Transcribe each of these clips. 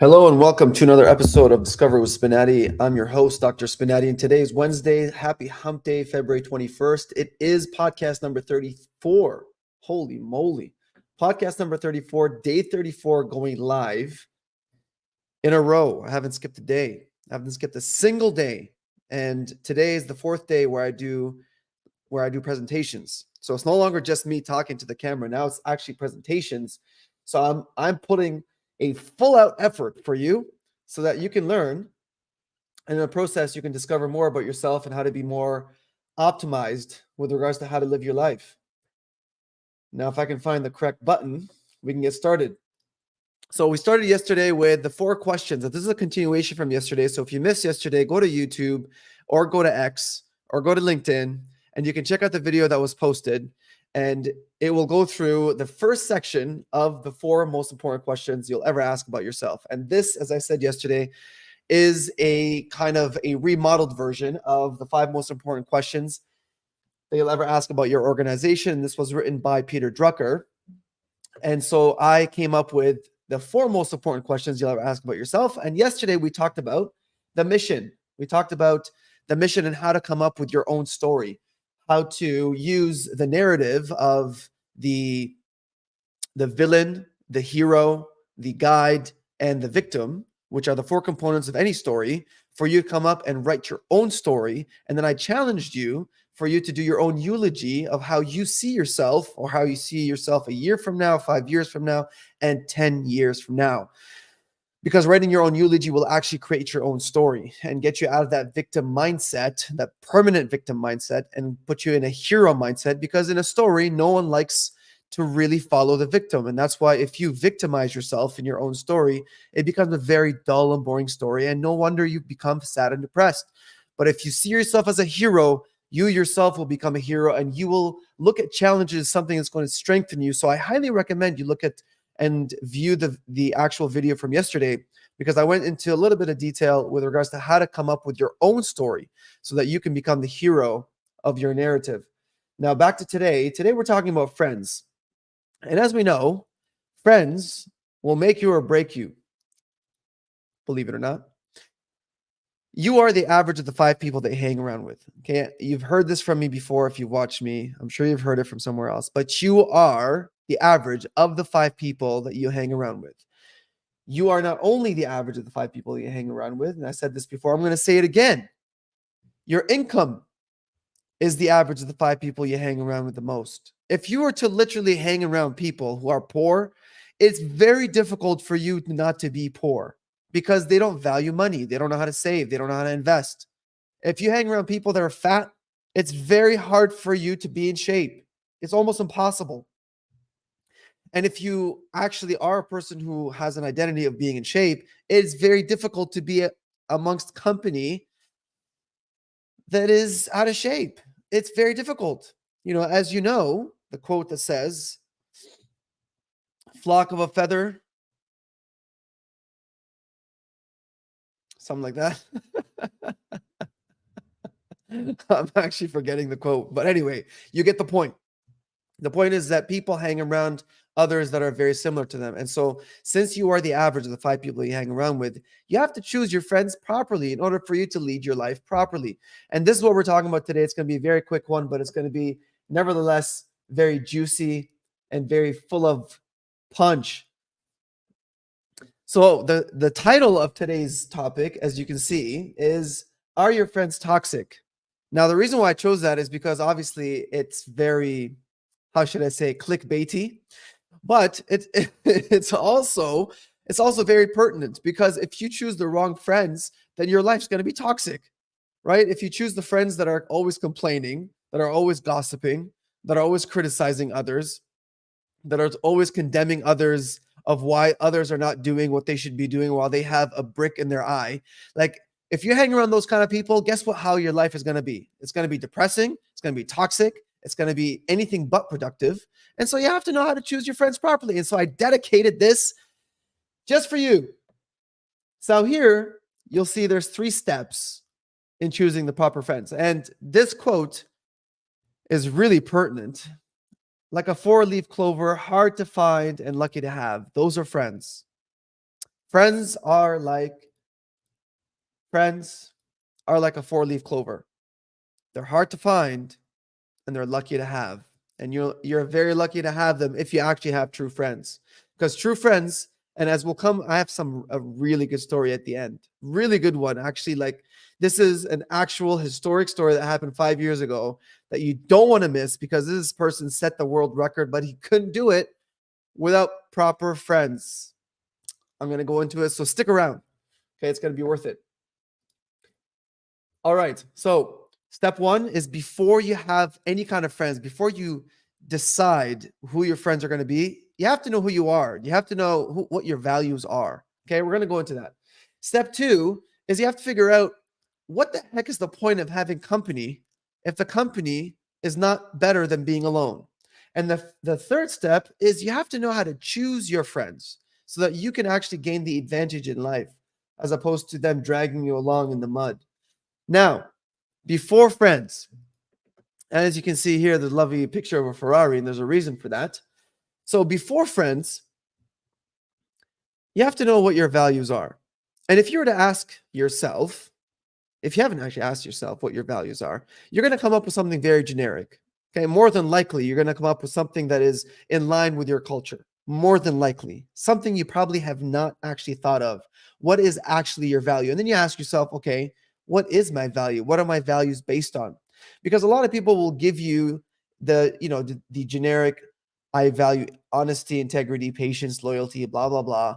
Hello and welcome to another episode of Discover with Spinati. I'm your host, Dr. Spinati, and today is Wednesday. Happy Hump Day, February 21st. It is podcast number 34. Holy moly. Podcast number 34, day 34 going live in a row. I haven't skipped a day. I haven't skipped a single day. And today is the fourth day where I do presentations. So it's no longer just me talking to the camera. Now it's actually presentations. So I'm putting a full out effort for you so that you can learn. And in the process, you can discover more about yourself and how to be more optimized with regards to how to live your life. Now, if I can find the correct button, we can get started. So we started yesterday with the 4 questions. This is a continuation from yesterday. So if you missed yesterday, go to YouTube or go to X or go to LinkedIn and you can check out the video that was posted. And it will go through the first section of the 4 most important questions you'll ever ask about yourself. And this, as I said yesterday, is a kind of a remodeled version of the 5 most important questions that you'll ever ask about your organization. This was written by Peter Drucker. And so I came up with the 4 most important questions you'll ever ask about yourself. And yesterday we talked about the mission. We talked about the mission and how to come up with your own story, how to use the narrative of the villain, the hero, the guide, and the victim, which are the 4 components of any story, for you to come up and write your own story. And then I challenged you for you to do your own eulogy of how you see yourself, or how you see yourself a year from now, 5 years from now, and 10 years from now. Because writing your own eulogy will actually create your own story and get you out of that victim mindset, that permanent victim mindset, and put you in a hero mindset. Because in a story, no one likes to really follow the victim. And that's why if you victimize yourself in your own story, it becomes a very dull and boring story. And no wonder you become sad and depressed. But if you see yourself as a hero, you yourself will become a hero and you will look at challenges as something that's going to strengthen you. So I highly recommend you look at and view the actual video from yesterday, because I went into a little bit of detail with regards to how to come up with your own story so that you can become the hero of your narrative. Now, back to today. Today, we're talking about friends. And as we know, friends will make you or break you, believe it or not. You are the average of the 5 people that you hang around with. Okay. You've heard this from me before. If you've watched me, I'm sure you've heard it from somewhere else, but you are the average of the 5 people that you hang around with. You are not only the average of the 5 people that you hang around with, and I said this before, I'm going to say it again. Your income is the average of the 5 people you hang around with the most. If you were to literally hang around people who are poor, it's very difficult for you not to be poor, because they don't value money. They don't know how to save. They don't know how to invest. If you hang around people that are fat, it's very hard for you to be in shape. It's almost impossible. And if you actually are a person who has an identity of being in shape, it's very difficult to be amongst company that is out of shape. It's very difficult. As you know, the quote that says, flock of a feather, something like that. I'm actually forgetting the quote, but anyway, you get the point. The point is that people hang around others that are very similar to them. And so since you are the average of the 5 people you hang around with, you have to choose your friends properly in order for you to lead your life properly. And this is what we're talking about today. It's going to be a very quick one, but it's going to be nevertheless very juicy and very full of punch. So the title of today's topic, as you can see, is, are your friends toxic? Now, the reason why I chose that is because obviously it's very, how should I say, clickbaity, but it's also very pertinent, because if you choose the wrong friends, then your life's going to be toxic, right? If you choose the friends that are always complaining, that are always gossiping, that are always criticizing others, that are always condemning others of why others are not doing what they should be doing while they have a brick in their eye, like, if you hang around those kind of people, guess what? How your life is going to be? It's going to be depressing. It's going to be toxic. It's going to be anything but productive. And so you have to know how to choose your friends properly. And so I dedicated this just for you. So here you'll see there's 3 steps in choosing the proper friends. And this quote is really pertinent. Like a 4-leaf clover, hard to find and lucky to have. Those are friends. Friends are like friends are like a four-leaf clover. They're hard to find and they're lucky to have. And you're very lucky to have them if you actually have true friends. Because true friends, and as will come, I have a really good story at the end. Really good one. Actually, like this is an actual historic story that happened 5 years ago that you don't want to miss because this person set the world record, but he couldn't do it without proper friends. I'm gonna go into it, so stick around. Okay, it's gonna be worth it. All right. So step one is before you have any kind of friends, before you decide who your friends are going to be, you have to know who you are. You have to know what your values are. Okay. We're going to go into that. Step two is you have to figure out what the heck is the point of having company if the company is not better than being alone. And the third step is you have to know how to choose your friends so that you can actually gain the advantage in life as opposed to them dragging you along in the mud. Now, before friends, and as you can see here, the lovely picture of a Ferrari, and there's a reason for that. So before friends, you have to know what your values are. And if you were to ask yourself, if you haven't actually asked yourself what your values are, you're going to come up with something very generic. Okay, more than likely, you're going to come up with something that is in line with your culture. More than likely, something you probably have not actually thought of. What is actually your value? And then you ask yourself, okay, what is my value? What are my values based on? Because a lot of people will give you the generic, I value honesty, integrity, patience, loyalty, blah, blah, blah.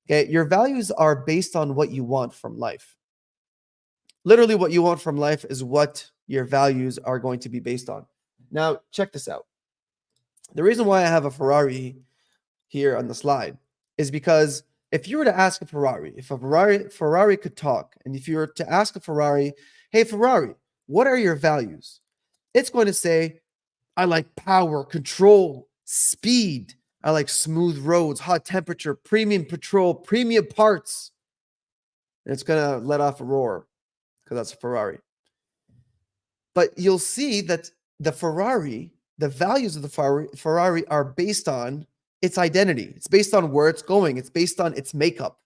Okay, your values are based on what you want from life. Literally, what you want from life is what your values are going to be based on. Now, check this out. The reason why I have a Ferrari here on the slide is because if you were to ask a Ferrari, if a Ferrari could talk, and if you were to ask a Ferrari, hey, Ferrari, what are your values? It's going to say, I like power, control, speed. I like smooth roads, hot temperature, premium petrol, premium parts. And it's going to let off a roar because that's a Ferrari. But you'll see that the values of the Ferrari are based on its identity. It's based on where it's going. It's based on its makeup.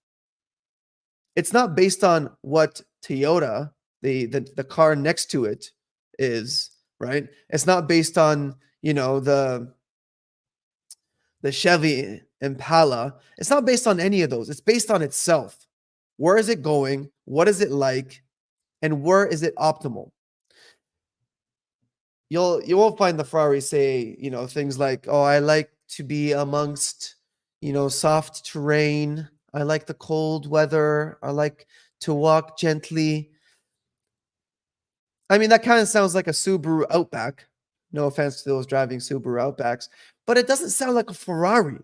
It's not based on what Toyota, the car next to it, is, right? It's not based on, the Chevy Impala. It's not based on any of those. It's based on itself. Where is it going? What is it like? And where is it optimal? You won't find the Ferrari say, things like, oh, I like to be amongst, soft terrain. I like the cold weather. I like to walk gently. I mean, that kind of sounds like a Subaru Outback. No offense to those driving Subaru Outbacks, but it doesn't sound like a Ferrari.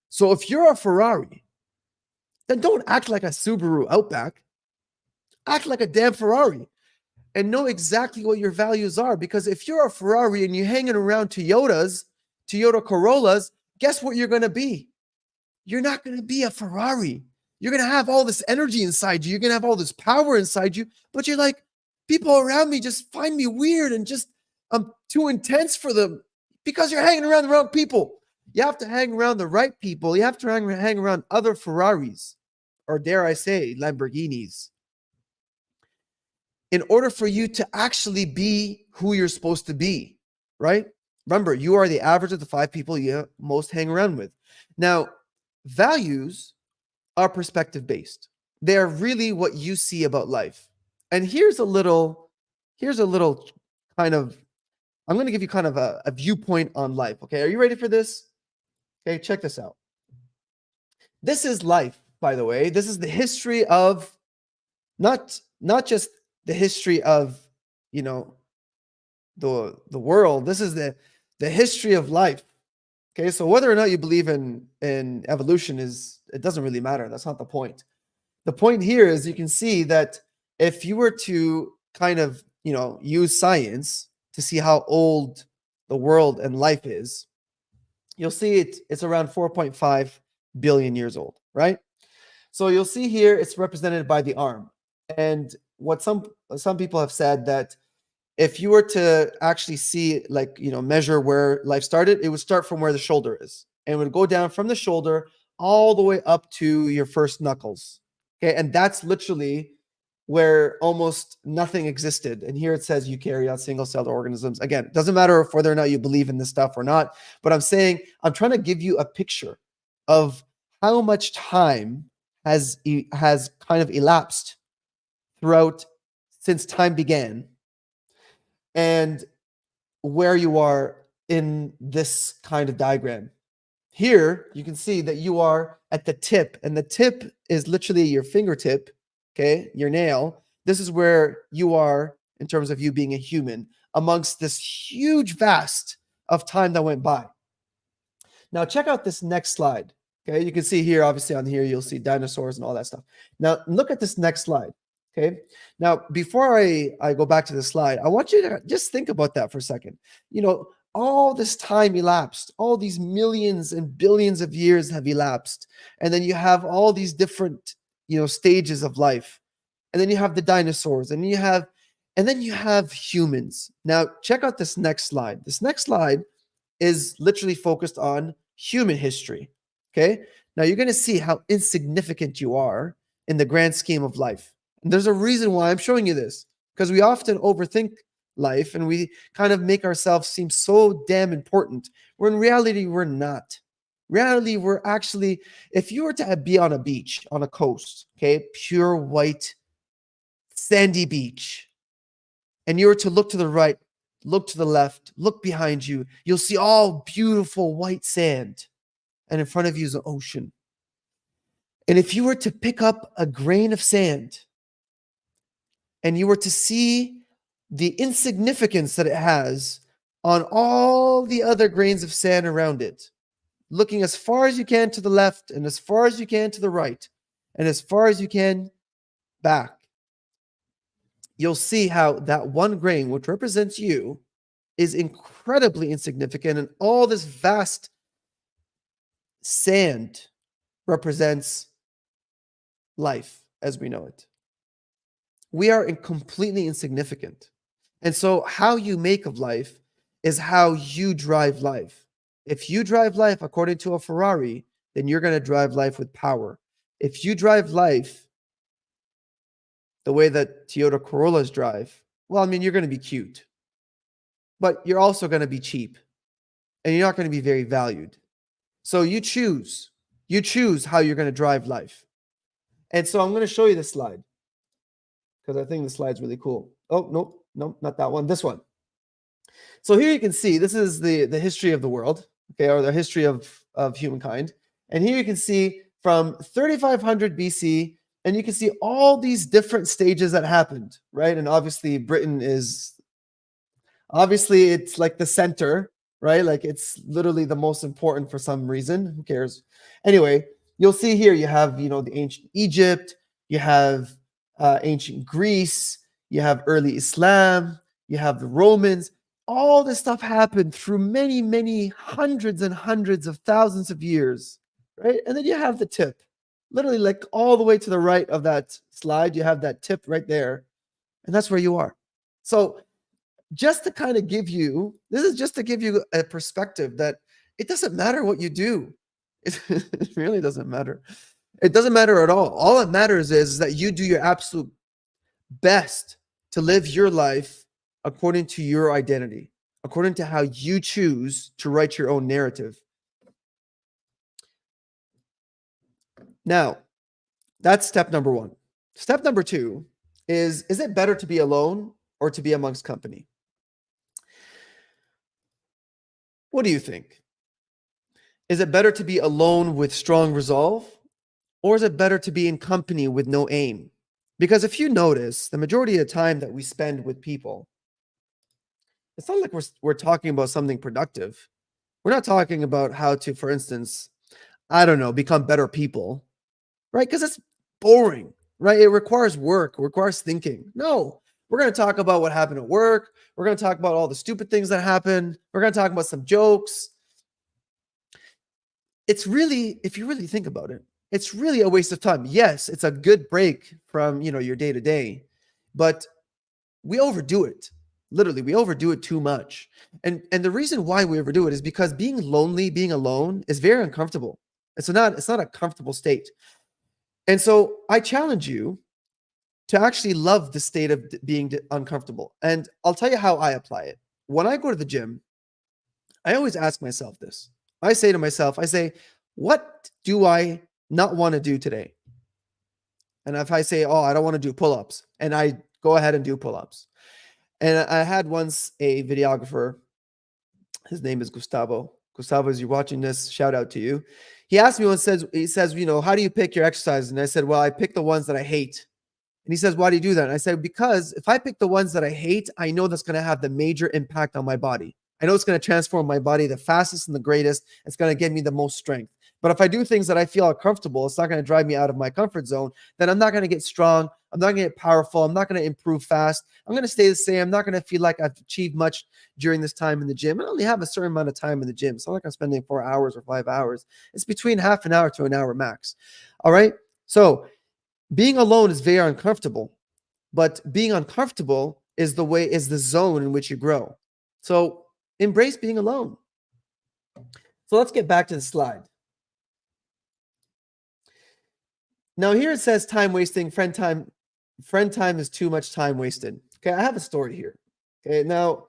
So if you're a Ferrari, then don't act like a Subaru Outback. Act like a damn Ferrari and know exactly what your values are. Because if you're a Ferrari and you're hanging around Toyota Corollas, guess what you're going to be? You're not going to be a Ferrari. You're going to have all this energy inside you. You're going to have all this power inside you. But you're like, people around me just find me weird and just I'm too intense for them because you're hanging around the wrong people. You have to hang around the right people. You have to hang around other Ferraris, or dare I say, Lamborghinis, in order for you to actually be who you're supposed to be, right? Remember, you are the average of the 5 people you most hang around with. Now, values are perspective based. They are really what you see about life. And here's a little kind of, I'm going to give you kind of a viewpoint on life. Okay. Are you ready for this? Okay. Check this out. This is life, by the way. This is the history of not just the history of, the world. This is the history of life. Okay, so whether or not you believe in evolution it doesn't really matter. That's not the point. The point here is you can see that if you were to kind of, use science to see how old the world and life is, you'll see it's around 4.5 billion years old, right? So you'll see here it's represented by the arm. And what some people have said that if you were to actually see, like, measure where life started, it would start from where the shoulder is and it would go down from the shoulder all the way up to your first knuckles. Okay, and that's literally where almost nothing existed. And here it says eukaryote, single-celled organisms. Again, it doesn't matter if whether or not you believe in this stuff or not, but I'm saying I'm trying to give you a picture of how much time has kind of elapsed throughout since time began, and where you are in this kind of diagram. Here, you can see that you are at the tip, and the tip is literally your fingertip, okay, your nail. This is where you are in terms of you being a human amongst this huge vast of time that went by. Now, check out this next slide. Okay, you can see here, obviously on here, you'll see dinosaurs and all that stuff. Now, look at this next slide. Okay, now before I go back to the slide, I want you to just think about that for a second. You know, all this time elapsed, all these millions and billions of years have elapsed, and then you have all these different, stages of life, and then you have the dinosaurs, and then you have humans. Now, check out this next slide. This next slide is literally focused on human history. Okay, now you're going to see how insignificant you are in the grand scheme of life. And there's a reason why I'm showing you this, because we often overthink life and we kind of make ourselves seem so damn important, where in reality, we're not. Reality, we're actually, if you were to be on a beach, on a coast, okay, pure white, sandy beach, and you were to look to the right, look to the left, look behind you, you'll see all beautiful white sand, and in front of you is an ocean. And if you were to pick up a grain of sand, and you were to see the insignificance that it has on all the other grains of sand around it, looking as far as you can to the left and as far as you can to the right and as far as you can back, you'll see how that one grain, which represents you, is incredibly insignificant, and all this vast sand represents life as we know it. We are completely insignificant. And so how you make of life is how you drive life. If you drive life according to a Ferrari, then you're going to drive life with power. If you drive life the way that Toyota Corollas drive, well, I mean, you're going to be cute, but you're also going to be cheap, and you're not going to be very valued. So you choose how you're going to drive life. And so I'm going to show you this slide, because I think the slide's really cool. Oh, no, not that one, this one. So here you can see, this is the history of the world, okay, or the history of humankind. And here you can see from 3500 BC, and you can see all these different stages that happened, right? And obviously Britain is, it's like the center, right? Like it's literally the most important for some reason. Who cares? Anyway, you'll see here, you have, the ancient Egypt, you have ancient Greece, you have early Islam, you have the Romans. All this stuff happened through many, many hundreds and hundreds of thousands of years, right? And then you have the tip, literally like all the way to the right of that slide, you have that tip right there, and that's where you are. So just to kind of give you, this is just to give you a perspective that it doesn't matter what you do. It really doesn't matter. It doesn't matter at all. All that matters is that you do your absolute best to live your life according to your identity, according to how you choose to write your own narrative. Now, that's step number one. Step number two is it better to be alone or to be amongst company? What do you think? Is it better to be alone with strong resolve, or is it better to be in company with no aim? Because if you notice, the majority of the time that we spend with people, it's not like we're talking about something productive. We're not talking about how to, for instance, I don't know, become better people, right? Because it's boring, right? It requires work, it requires thinking. No, we're going to talk about what happened at work. We're going to talk about all the stupid things that happened. We're going to talk about some jokes. It's really, if you really think about it, it's really a waste of time. Yes, it's a good break from, your day to day, but we overdo it. Literally, we overdo it too much. And the reason why we overdo it is because being lonely, being alone is very uncomfortable. It's not a comfortable state. And so I challenge you to actually love the state of being uncomfortable. And I'll tell you how I apply it. When I go to the gym, I always ask myself this. I say to myself, what do I not want to do today? And if I say, oh, I don't want to do pull-ups, and I go ahead and do pull-ups. And I had once a videographer, his name is Gustavo. Gustavo, as you're watching this, shout out to you. He asked me once, he says, how do you pick your exercises? And I said, well, I pick the ones that I hate. And he says, why do you do that? And I said, because if I pick the ones that I hate, I know that's going to have the major impact on my body. I know it's going to transform my body the fastest and the greatest. It's going to give me the most strength. But if I do things that I feel are comfortable, it's not going to drive me out of my comfort zone, then I'm not going to get strong. I'm not going to get powerful. I'm not going to improve fast. I'm going to stay the same. I'm not going to feel like I've achieved much during this time in the gym. I only have a certain amount of time in the gym. It's not like I'm spending 4 hours or 5 hours. It's between half an hour to an hour max. All right. So being alone is very uncomfortable, but being uncomfortable is the zone in which you grow. So embrace being alone. So let's get back to the slide. Now here it says time wasting, friend time is too much time wasted. Okay, I have a story here. Okay, now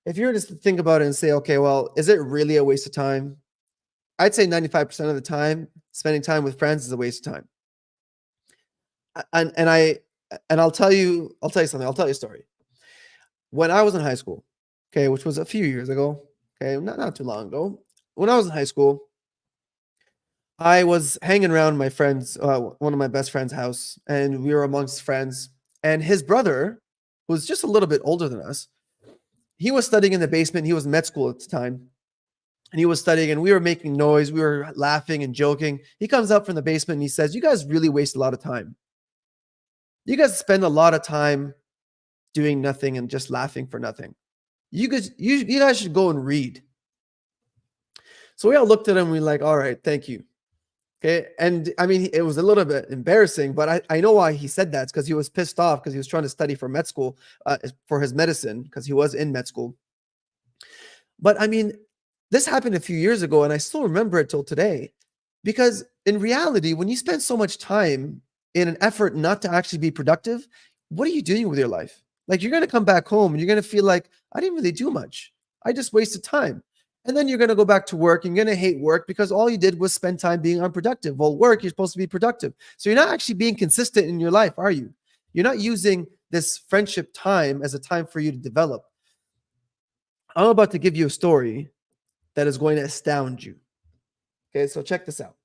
if you were to think about it and say, okay, well, is it really a waste of time? I'd say 95% of the time, spending time with friends is a waste of time. And I'll tell you something. I'll tell you a story. When I was in high school, okay, which was a few years ago, okay, not too long ago. When I was in high school, I was hanging around my friends, one of my best friend's house, and we were amongst friends. And his brother, who was just a little bit older than us, he was studying in the basement. He was in med school at the time. And he was studying, and we were making noise. We were laughing and joking. He comes up from the basement and he says, you guys really waste a lot of time. You guys spend a lot of time doing nothing and just laughing for nothing. You guys should go and read. So we all looked at him and we were like, all right, thank you. Okay. And I mean, it was a little bit embarrassing, but I know why he said that. It's because he was pissed off because he was trying to study for med school, for his medicine, because he was in med school. But I mean, this happened a few years ago, and I still remember it till today. Because in reality, when you spend so much time in an effort not to actually be productive, what are you doing with your life? Like, you're going to come back home and you're going to feel like, I didn't really do much. I just wasted time. And then you're going to go back to work and you're going to hate work because all you did was spend time being unproductive. Well, work, you're supposed to be productive. So you're not actually being consistent in your life, are you? You're not using this friendship time as a time for you to develop. I'm about to give you a story that is going to astound you. Okay, so check this out.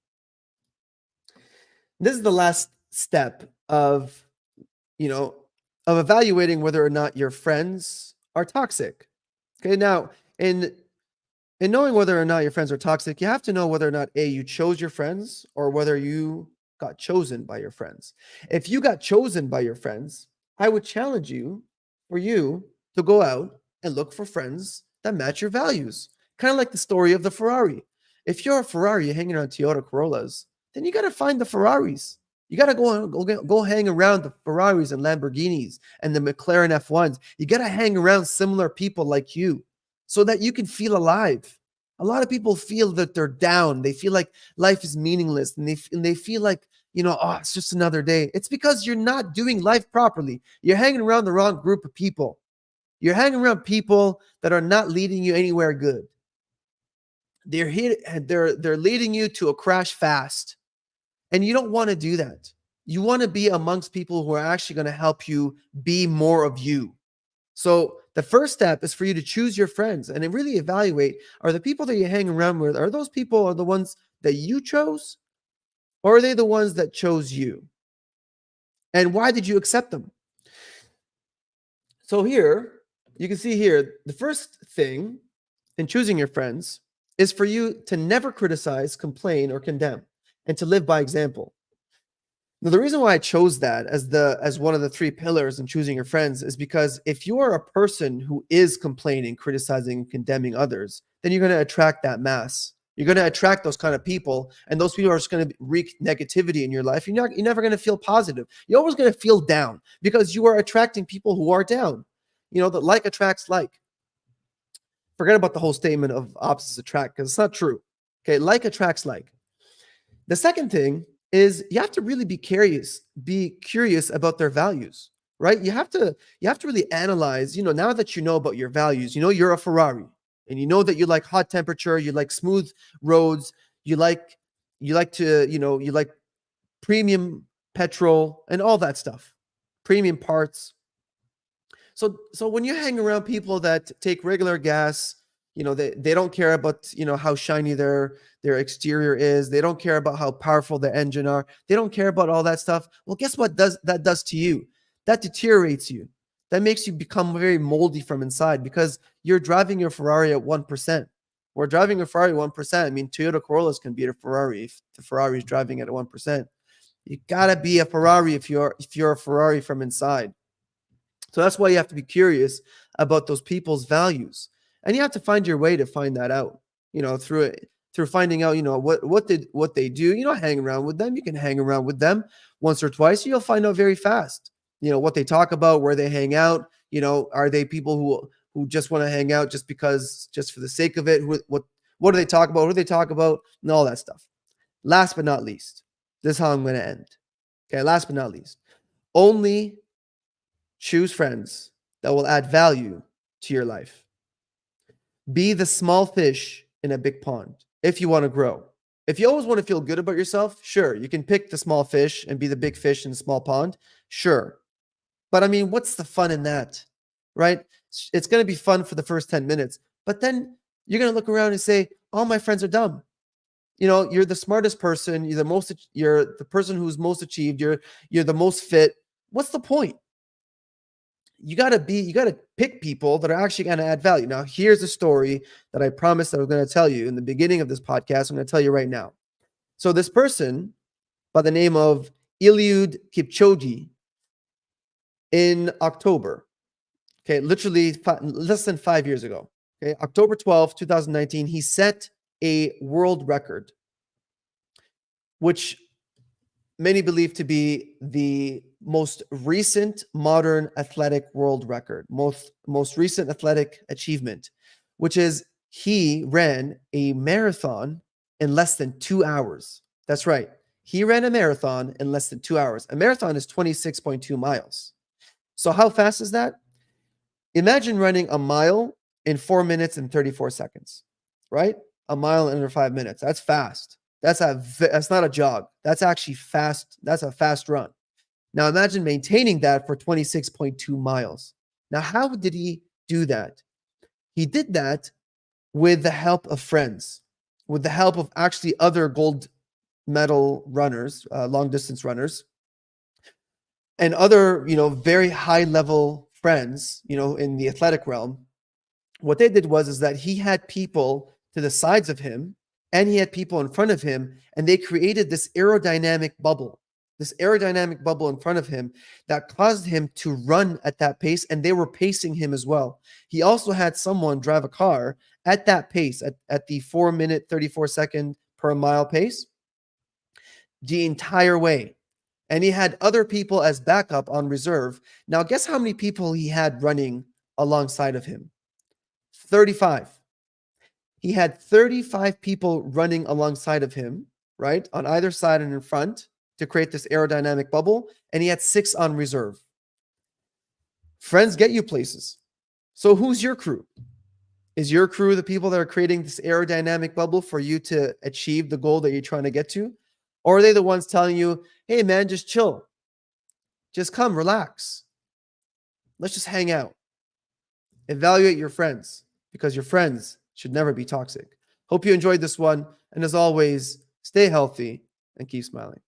This is the last step of evaluating whether or not your friends are toxic. Okay, now in knowing whether or not your friends are toxic, you have to know whether or not you chose your friends or whether you got chosen by your friends. If you got chosen by your friends, I would challenge you to go out and look for friends that match your values. Kind of like the story of the Ferrari. If you're a Ferrari, you're hanging around Toyota Corollas, then you got to find the Ferraris. You got to go hang around the Ferraris and Lamborghinis and the McLaren F1s. You got to hang around similar people like you so that you can feel alive. A lot of people feel that they're down. They feel like life is meaningless, and they feel like, oh, it's just another day. It's because you're not doing life properly. You're hanging around the wrong group of people. You're hanging around people that are not leading you anywhere good. They're leading you to a crash fast. And you don't want to do that. You want to be amongst people who are actually going to help you be more of you. So the first step is for you to choose your friends and really evaluate, are the people that you hang around with, are those people the ones that you chose? Or are they the ones that chose you? And why did you accept them? So here, you can see here, the first thing in choosing your friends is for you to never criticize, complain, or condemn, and to live by example. Now, the reason why I chose that as one of the 3 pillars in choosing your friends is because if you are a person who is complaining, criticizing, and condemning others, then you're going to attract that mass. You're going to attract those kind of people, and those people are just going to wreak negativity in your life. You're never going to feel positive. You're always going to feel down because you are attracting people who are down. That like attracts like. Forget about the whole statement of opposites attract, because it's not true. Okay, like attracts like. The second thing is you have to really be curious about their values, right? You have to really analyze, now that you know about your values, you're a Ferrari and you know that you like hot temperature, you like smooth roads, you like premium petrol and all that stuff, premium parts. So when you hang around people that take regular gas, they don't care about how shiny their exterior is. They don't care about how powerful their engine are. They don't care about all that stuff. Well, guess what does to you? That deteriorates you. That makes you become very moldy from inside because you're driving your Ferrari at 1%. We're driving a Ferrari 1%. I mean, Toyota Corollas can beat a Ferrari if the Ferrari is driving at 1%. You gotta be a Ferrari if you're a Ferrari from inside. So that's why you have to be curious about those people's values. And you have to find your way to find that out, through finding out, what they do, hang around with them. You can hang around with them once or twice. You'll find out very fast, what they talk about, where they hang out, are they people who just want to hang out just for the sake of it? What do they talk about? Who do they talk about? And all that stuff. Last but not least, this is how I'm going to end. Okay, last but not least, only choose friends that will add value to your life. Be the small fish in a big pond if you want to grow. If you always want to feel good about yourself, sure, you can pick the small fish and be the big fish in the small pond. Sure. But I mean, what's the fun in that? Right? It's going to be fun for the first 10 minutes, but then you're going to look around and say, all my friends are dumb. You're the smartest person, you're the person who's most achieved, you're the most fit. What's the point? You got to pick people that are actually going to add value. Now, here's a story that I promised I was going to tell you in the beginning of this podcast. I'm going to tell you right now. So this person by the name of Eliud Kipchoge in October, okay, literally less than 5 years ago, okay, October 12th, 2019, he set a world record, which many believe to be the most recent modern athletic world record, most recent athletic achievement, which is he ran a marathon in less than 2 hours. That's right. He ran a marathon in less than 2 hours. A marathon is 26.2 miles. So how fast is that? Imagine running a mile in 4 minutes and 34 seconds, right? A mile in under 5 minutes. That's fast. That's not a jog. That's actually fast. That's a fast run. Now imagine maintaining that for 26.2 miles. Now, how did he do that? He did that with the help of friends, with the help of actually other gold medal runners, long distance runners, and other, very high level friends, in the athletic realm. What they did is that he had people to the sides of him and he had people in front of him, and they created this aerodynamic bubble in front of him that caused him to run at that pace, and they were pacing him as well. He also had someone drive a car at that pace, at the 4 minute, 34 second per mile pace, the entire way. And he had other people as backup on reserve. Now, guess how many people he had running alongside of him? 35. He had 35 people running alongside of him, right, on either side and in front to create this aerodynamic bubble, and he had 6 on reserve. Friends get you places. So who's your crew? Is your crew the people that are creating this aerodynamic bubble for you to achieve the goal that you're trying to get to? Or are they the ones telling you, hey, man, just chill. Just come, relax. Let's just hang out. Evaluate your friends, because your friends should never be toxic. Hope you enjoyed this one. And as always, stay healthy and keep smiling.